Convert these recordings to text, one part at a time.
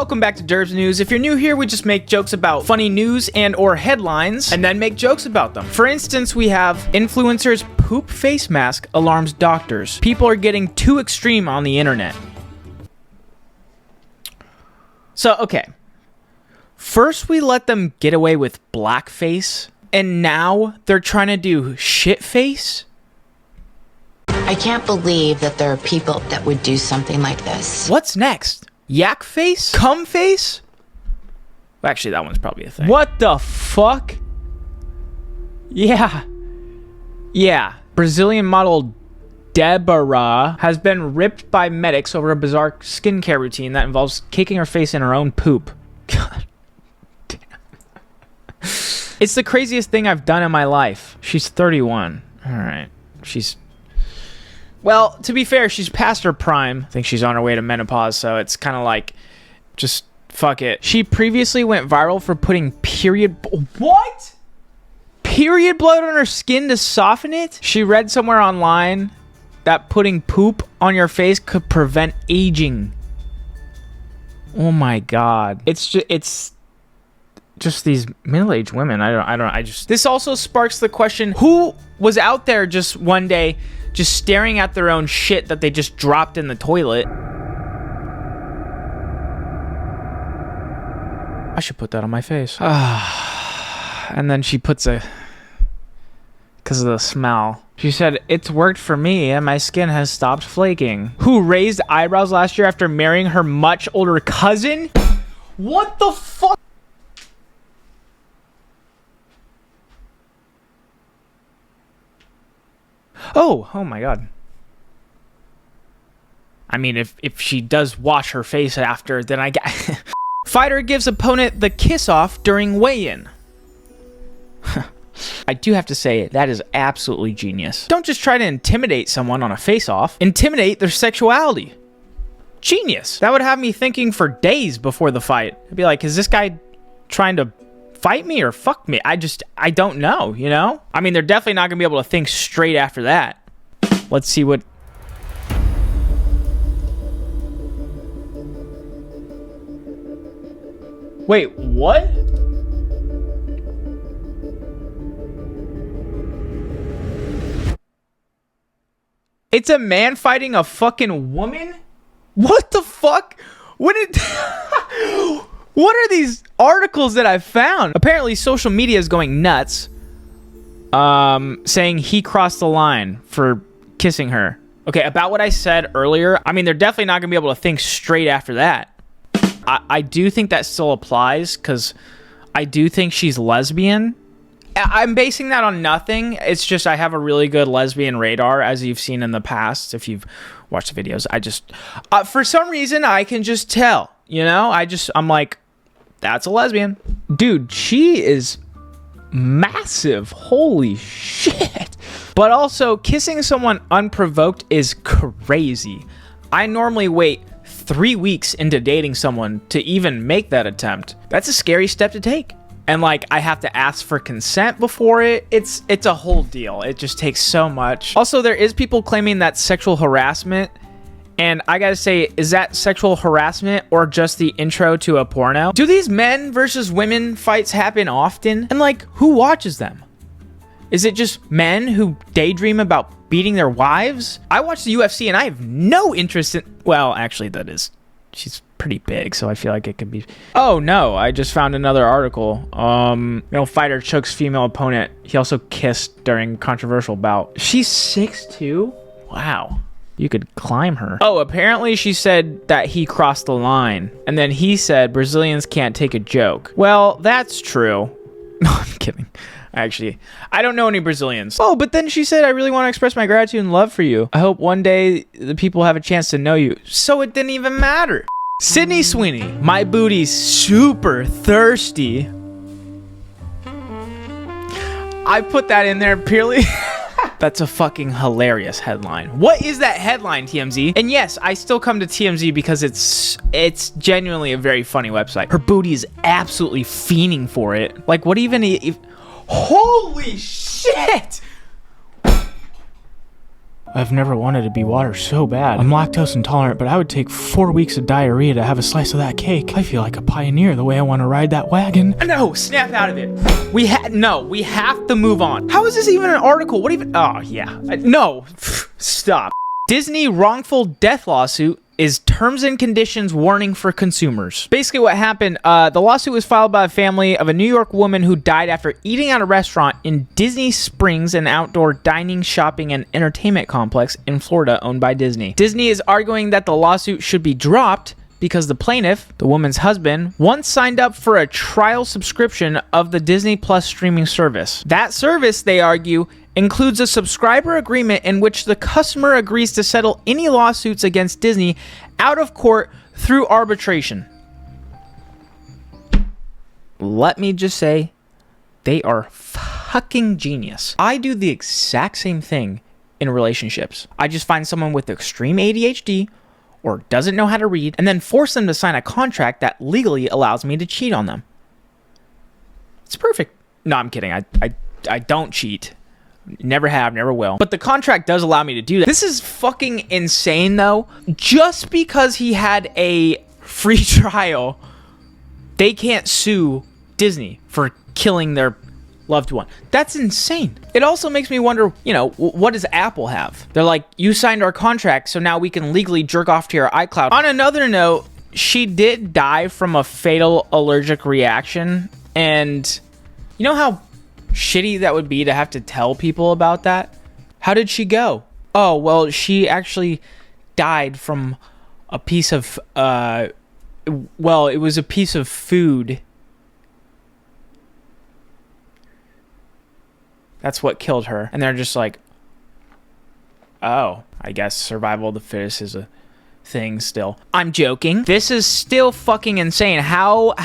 Welcome back to Derbs News. If you're new here, we just make jokes about funny news and or headlines and then make jokes about them. For instance, we have influencers poop face mask alarms doctors. People are getting too extreme on the internet. So, okay. First we let them get away with blackface, and now they're trying to do shit face? I can't believe that there are people that would do something like this. What's next? Yak face? Cum face? Well, actually, that one's probably a thing. What the fuck? Yeah. Brazilian model Deborah has been ripped by medics over a bizarre skincare routine that involves caking her face in her own poop. God damn. It's the craziest thing I've done in my life. She's 31. All right. Well, to be fair, she's past her prime. I think she's on her way to menopause, so it's kind of like, just fuck it. She previously went viral for putting period blood on her skin to soften it. She read somewhere online that putting poop on your face could prevent aging. Oh my god. It's just these middle-aged women. This also sparks the question, who was out there just one day just staring at their own shit that they just dropped in the toilet? I should put that on my face. And then she puts because of the smell. She said, "It's worked for me and my skin has stopped flaking." Who raised eyebrows last year after marrying her much older cousin? What the fuck? Oh my god. I mean, if she does wash her face after, then I get... Fighter gives opponent the kiss-off during weigh-in. I do have to say, that is absolutely genius. Don't just try to intimidate someone on a face-off. Intimidate their sexuality. Genius. That would have me thinking for days before the fight. I'd be like, is this guy trying to fight me or fuck me? I don't know, you know? I mean, they're definitely not gonna be able to think straight after that. Let's see what... Wait, what? It's a man fighting a fucking woman? What the fuck? What are these articles that I've found? Apparently, social media is going nuts, saying he crossed the line for kissing her. Okay, about what I said earlier, I mean, they're definitely not going to be able to think straight after that. I do think that still applies, because I do think she's lesbian. I'm basing that on nothing. It's just I have a really good lesbian radar, as you've seen in the past, if you've watched the videos. I just, for some reason, I can just tell, you know? I'm like, that's a lesbian. Dude, she is massive. Holy shit. But also, kissing someone unprovoked is crazy. I normally wait 3 weeks into dating someone to even make that attempt. That's a scary step to take. And like, I have to ask for consent before it. It's a whole deal. It just takes so much. Also, there is people claiming that sexual harassment. And I gotta say, is that sexual harassment or just the intro to a porno? Do these men versus women fights happen often? And like, who watches them? Is it just men who daydream about beating their wives? I watch the UFC and I have no interest in... Well, actually, she's pretty big, so I feel like it could be... Oh, no, I just found another article. Male fighter chokes female opponent. He also kissed during controversial bout. She's 6'2"? Wow. You could climb her. Oh, apparently she said that he crossed the line. And then he said Brazilians can't take a joke. Well, that's true. No, I'm kidding. Actually, I don't know any Brazilians. Oh, but then she said, I really want to express my gratitude and love for you. I hope one day the people have a chance to know you. So it didn't even matter. Sydney Sweeney, my booty's super thirsty. I put that in there purely... That's a fucking hilarious headline. What is that headline, TMZ? And yes, I still come to TMZ because it's genuinely a very funny website. Her booty is absolutely fiending for it. Like, what even... Holy shit! I've never wanted to be water so bad. I'm lactose intolerant, but I would take 4 weeks of diarrhea to have a slice of that cake. I feel like a pioneer the way I want to ride that wagon. No, snap out of it. We have to move on. How is this even an article? What even? Oh, yeah. No, stop. Disney wrongful death lawsuit is terms and conditions warning for consumers. Basically what happened, the lawsuit was filed by a family of a New York woman who died after eating at a restaurant in Disney Springs, an outdoor dining, shopping, and entertainment complex in Florida owned by Disney. Disney is arguing that the lawsuit should be dropped because the plaintiff, the woman's husband, once signed up for a trial subscription of the Disney Plus streaming service. That service, they argue, includes a subscriber agreement in which the customer agrees to settle any lawsuits against Disney out of court through arbitration. Let me just say, they are fucking genius. I do the exact same thing in relationships. I just find someone with extreme ADHD or doesn't know how to read and then force them to sign a contract that legally allows me to cheat on them. It's perfect. No, I'm kidding. I don't cheat. Never have, never will. But the contract does allow me to do that. This is fucking insane, though. Just because he had a free trial, they can't sue Disney for killing their loved one. That's insane. It also makes me wonder, you know, what does Apple have? They're like, you signed our contract, so now we can legally jerk off to your iCloud. On another note, she did die from a fatal allergic reaction, and you know how shitty that would be to have to tell people about that? How did she go? Oh, well, she actually died from a piece of, it was a piece of food. That's what killed her. And they're just like, oh, I guess survival of the fittest is a thing still. I'm joking. This is still fucking insane. How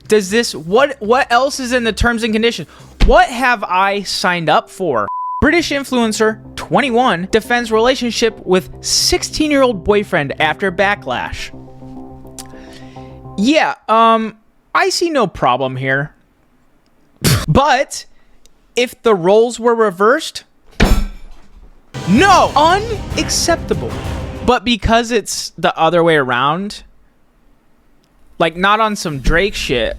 does this, what else is in the terms and conditions? What have I signed up for? British influencer, 21, defends relationship with 16-year-old boyfriend after backlash. Yeah, I see no problem here. But if the roles were reversed, no, unacceptable. But because it's the other way around, like not on some Drake shit.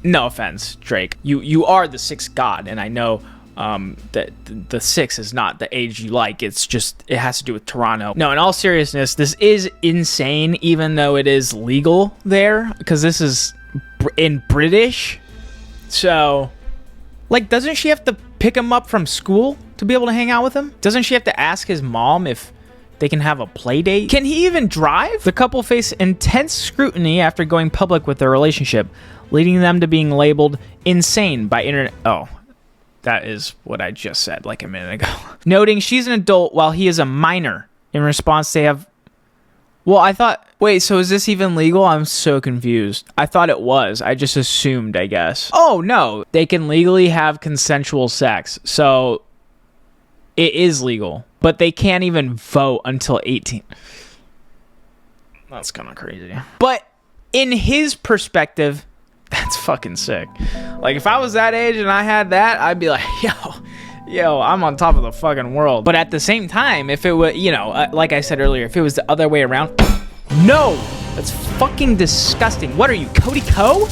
No offense, Drake. You are the sixth god, and I know that the 6 is not the age you like. It's just, it has to do with Toronto. No, in all seriousness, this is insane, even though it is legal there, because this is in British. So, like, doesn't she have to pick him up from school to be able to hang out with him? Doesn't she have to ask his mom if they can have a play date? Can he even drive? The couple face intense scrutiny after going public with their relationship, leading them to being labeled insane by internet. Oh, that is what I just said like a minute ago. Noting she's an adult while he is a minor. In response, they have... Well, I thought... Wait, so is this even legal? I'm so confused. I thought it was. I just assumed, I guess. Oh, no. They can legally have consensual sex. So it is legal. But they can't even vote until 18. That's kind of crazy. But in his perspective, that's fucking sick. Like, if I was that age and I had that, I'd be like, yo, I'm on top of the fucking world. But at the same time, if it were, you know, like I said earlier, if it was the other way around, no, that's fucking disgusting. What are you, Cody Co?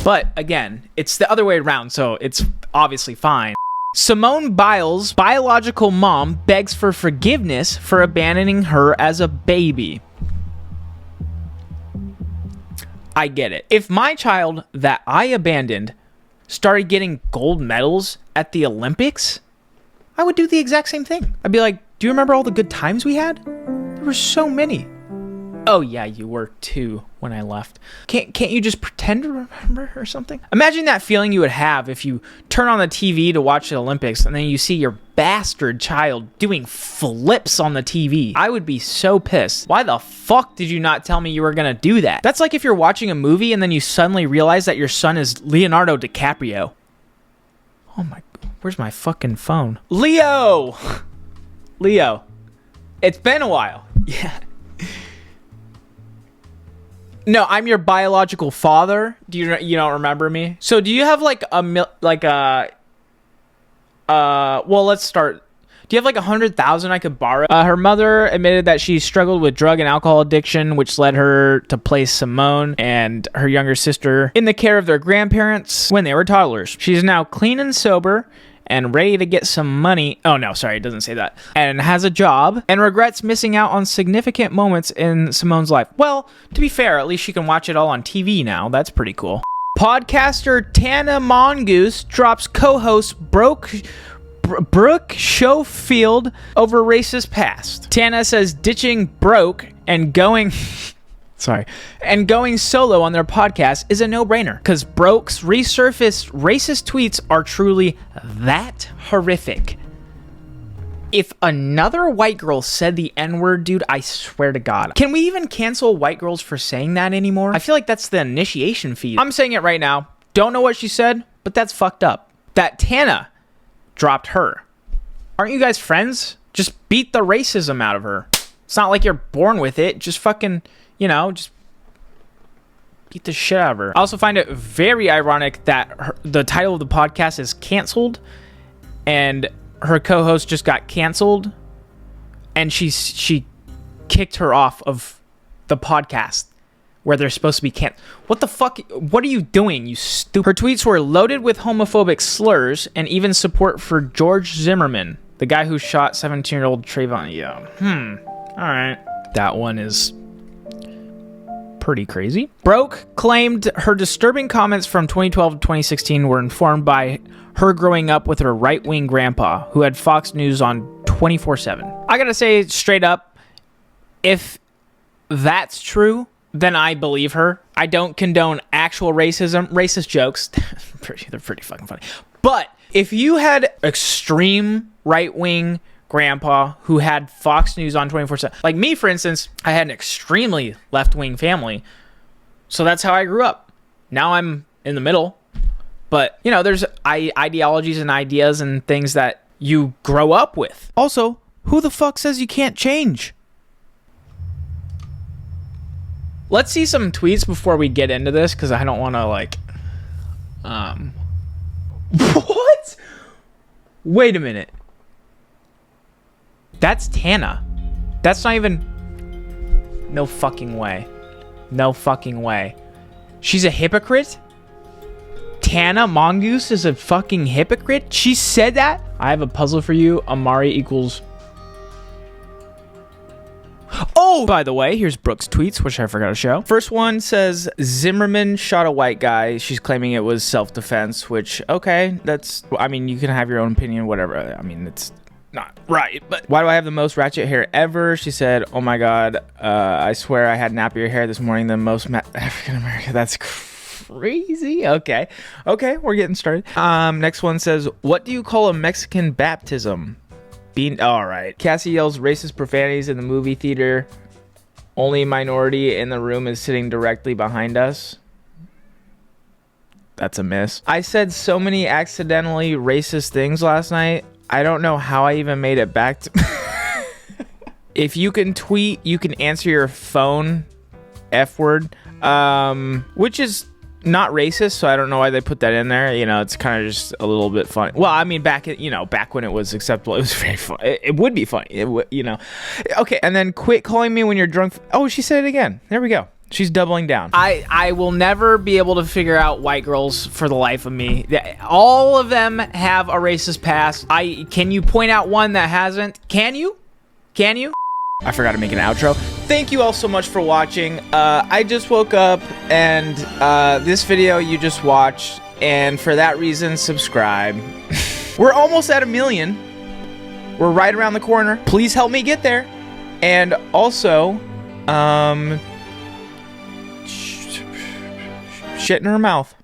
But again, it's the other way around, so it's obviously fine. Simone Biles' biological mom begs for forgiveness for abandoning her as a baby. I get it. If my child that I abandoned started getting gold medals at the Olympics, I would do the exact same thing. I'd be like, do you remember all the good times we had? There were so many. Oh yeah, you were too when I left. Can't you just pretend to remember or something? Imagine that feeling you would have if you turn on the TV to watch the Olympics and then you see your bastard child doing flips on the TV. I would be so pissed. Why the fuck did you not tell me you were gonna do that? That's like if you're watching a movie and then you suddenly realize that your son is Leonardo DiCaprio. Oh my, where's my fucking phone? Leo! It's been a while. Yeah. No, I'm your biological father. You don't remember me? So do you have like well, let's start. Do you have like 100,000 I could borrow? Her mother admitted that she struggled with drug and alcohol addiction, which led her to place Simone and her younger sister in the care of their grandparents when they were toddlers. She's now clean and sober and ready to get some money. Oh no, sorry, it doesn't say that. And has a job and regrets missing out on significant moments in Simone's life. Well, to be fair, at least she can watch it all on TV now. That's pretty cool. Podcaster Tana Mongeau drops co-host Brooke Schofield over racist past. Tana says ditching Brooke and going solo on their podcast is a no-brainer because Brooke's resurfaced racist tweets are truly that horrific. If another white girl said the N-word, dude, I swear to God. Can we even cancel white girls for saying that anymore? I feel like that's the initiation fee. I'm saying it right now. Don't know what she said, but that's fucked up. That Tana dropped her. Aren't you guys friends? Just beat the racism out of her. It's not like you're born with it. Just fucking, just beat the shit out of her. I also find it very ironic that the title of the podcast is canceled and her co-host just got canceled and she kicked her off of the podcast where they're supposed to be What the fuck? What are you doing, you stupid? Her tweets were loaded with homophobic slurs and even support for George Zimmerman, the guy who shot 17-year-old Trayvon. Yeah. All right. That one is pretty crazy. Brooke claimed her disturbing comments from 2012 to 2016 were informed by her growing up with her right-wing grandpa, who had Fox News on 24/7. I gotta say straight up, if that's true, then I believe her. I don't condone actual racism. Racist jokes, they're pretty fucking funny. But if you had extreme right-wing grandpa who had Fox News on 24/7, like me, for instance, I had an extremely left-wing family. So that's how I grew up. Now I'm in the middle. But, there's ideologies and ideas and things that you grow up with. Also, who the fuck says you can't change? Let's see some tweets before we get into this, because I don't want to, What? Wait a minute. That's Tana. That's not even... No fucking way. No fucking way. She's a hypocrite? Tana Mongeau is a fucking hypocrite? She said that? I have a puzzle for you. Amari equals... Oh, by the way, here's Brooke's tweets, which I forgot to show. First one says, Zimmerman shot a white guy. She's claiming it was self-defense, which, okay, that's... I mean, you can have your own opinion, whatever. I mean, it's not right, but... Why do I have the most ratchet hair ever? She said, oh my God, I swear I had nappier hair this morning than most African-American. That's crazy. Okay, we're getting started. Next one says, what do you call a Mexican baptism? All right. Cassie yells racist profanities in the movie theater. Only minority in the room is sitting directly behind us. That's a miss. I said so many accidentally racist things last night. I don't know how I even made it back to... If you can tweet, you can answer your phone. F word. Which is not racist, so I don't know why they put that in there. It's kind of just a little bit funny. Well, I mean, back when it was acceptable, it was very funny. It would be funny. Okay, and then quit calling me when you're drunk. Oh, she said it again. There we go. She's doubling down. I will never be able to figure out white girls for the life of me. All of them have a racist past. Can you point out one that hasn't? Can you? I forgot to make an outro. Thank you all so much for watching. I just woke up and this video you just watched, and for that reason, subscribe. We're almost at 1 million. We're right around the corner. Please help me get there. And also, shit in her mouth.